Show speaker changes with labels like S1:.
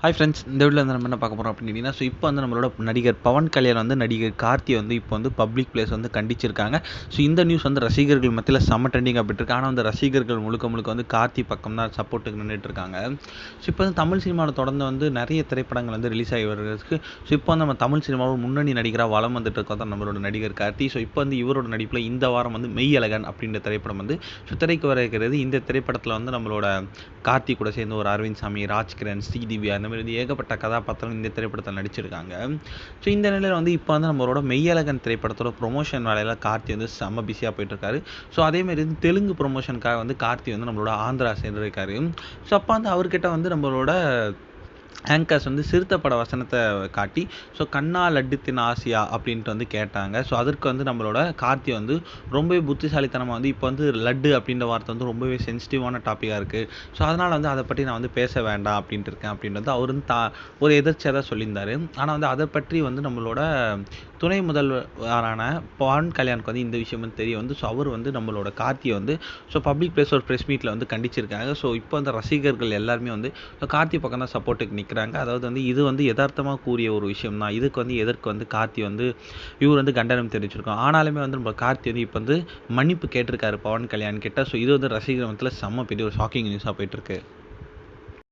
S1: Hi friends, இந்த வீடியோவில் வந்து நம்ம என்ன பார்க்க போகிறோம் அப்படின்னு கேட்டிங்கன்னா, இப்போ வந்து நம்மளோட நடிகர் பவன் கல்யாண் வந்து நடிகர் கார்த்தி வந்து இப்போ வந்து பப்ளிக் பிளேஸ் வந்து கண்டிச்சிருக்காங்க. ஸோ இந்த நியூஸ் வந்து ரசிகர்கள் மத்தியில் செம்ம ட்ரெண்டிங் ஆகிட்டு இருக்கு. ஆனால் வந்து ரசிகர்கள் முழுக்க வந்து கார்த்தி பக்கம் தான் சப்போர்ட்டுக்கு நின்றுட்டு இருக்காங்க. ஸோ இப்போ வந்து தமிழ் சினிமாவில் தொடர்ந்து வந்து நிறைய திரைப்படங்கள் வந்து ரிலீஸ் ஆகி வருகிறதுக்கு. ஸோ இப்போ வந்து நம்ம தமிழ் சினிமாவில் முன்னணி நடிகராக வலம் வந்துட்டு இருக்கோம் தான் நம்மளோட நடிகர் கார்த்தி. ஸோ இப்போ வந்து இவரோட நடிப்பில் இந்த வாரம் வந்து மெய்யழகன் அப்படின்ற திரைப்படம் வந்து திரைக்கு வர இருக்கிறது. இந்த திரைப்படத்தில் வந்து நம்மளோட கார்த்தி கூட சேர்ந்து ஒரு அரவிந்த் சாமி, ராஜ்கிரண், ஸ்ரீதிவ்யா அந்த மாதிரி வந்து ஏகப்பட்ட கதாபாத்திரம் இந்த திரைப்படத்தில் நடிச்சிருக்காங்க. ஸோ இந்த நிலையில் வந்து இப்போ வந்து நம்மளோட மெய்யழகன் திரைப்படத்தோட ப்ரொமோஷன் வேலையில் கார்த்தி வந்து செம்ம பிஸியாக போயிட்டுருக்காரு. ஸோ அதேமாரி வந்து தெலுங்கு ப்ரொமோஷனுக்காக வந்து கார்த்தி வந்து நம்மளோட ஆந்திரா சென்றிருக்காரு. ஸோ அப்போ வந்து அவர்கிட்ட வந்து நம்மளோட ஆங்கர்ஸ் வந்து சிறுத்தை பட வசனத்தை காட்டி ஸோ கண்ணா லட்டு தின் ஆசியா அப்படின்ட்டு வந்து கேட்டாங்க. ஸோ அதற்கு வந்து நம்மளோட கார்த்தி வந்து ரொம்பவே புத்திசாலித்தனமாக வந்து இப்போ வந்து லட்டு அப்படின்ற வார்த்தை வந்து ரொம்பவே சென்சிட்டிவான டாப்பிக்காக இருக்குது. ஸோ அதனால் வந்து அதை பற்றி நான் வந்து பேச வேண்டாம் அப்படின்ட்டு இருக்கேன் அப்படின்றது அவர் வந்து ஒரு எதிர்ச்சியாக தான் சொல்லியிருந்தார். ஆனால் வந்து அதை பற்றி வந்து நம்மளோட துணை முதல்வரான பவன் கல்யாணுக்கு வந்து இந்த விஷயம் வந்து தெரிய வந்து ஸோ அவர் வந்து நம்மளோட கார்த்தியை வந்து ஸோ பப்ளிக் பிளேஸ் ஒரு ப்ரெஸ் மீட்டில் வந்து கண்டிச்சிருக்காங்க. ஸோ இப்போ அந்த ரசிகர்கள் எல்லாருமே வந்து கார்த்தி பக்கம் தான் சப்போர்ட்டுக்கு நிற்கிறாங்க. அதாவது வந்து இது வந்து யதார்த்தமாக கூறிய ஒரு விஷயம் தான். இதுக்கு வந்து எதற்கு வந்து கார்த்தி வந்து இவர் வந்து கண்டனம் தெரிவிச்சிருக்கோம். ஆனாலுமே வந்து நம்ம கார்த்தி வந்து இப்போ வந்து மன்னிப்பு கேட்டிருக்காரு பவன் கல்யாண் கிட்ட. ஸோ இது வந்து ரசிகர் மத்தியில் செம்ம பெரிய ஒரு ஷாக்கிங் நியூஸாக போயிட்டுருக்கு.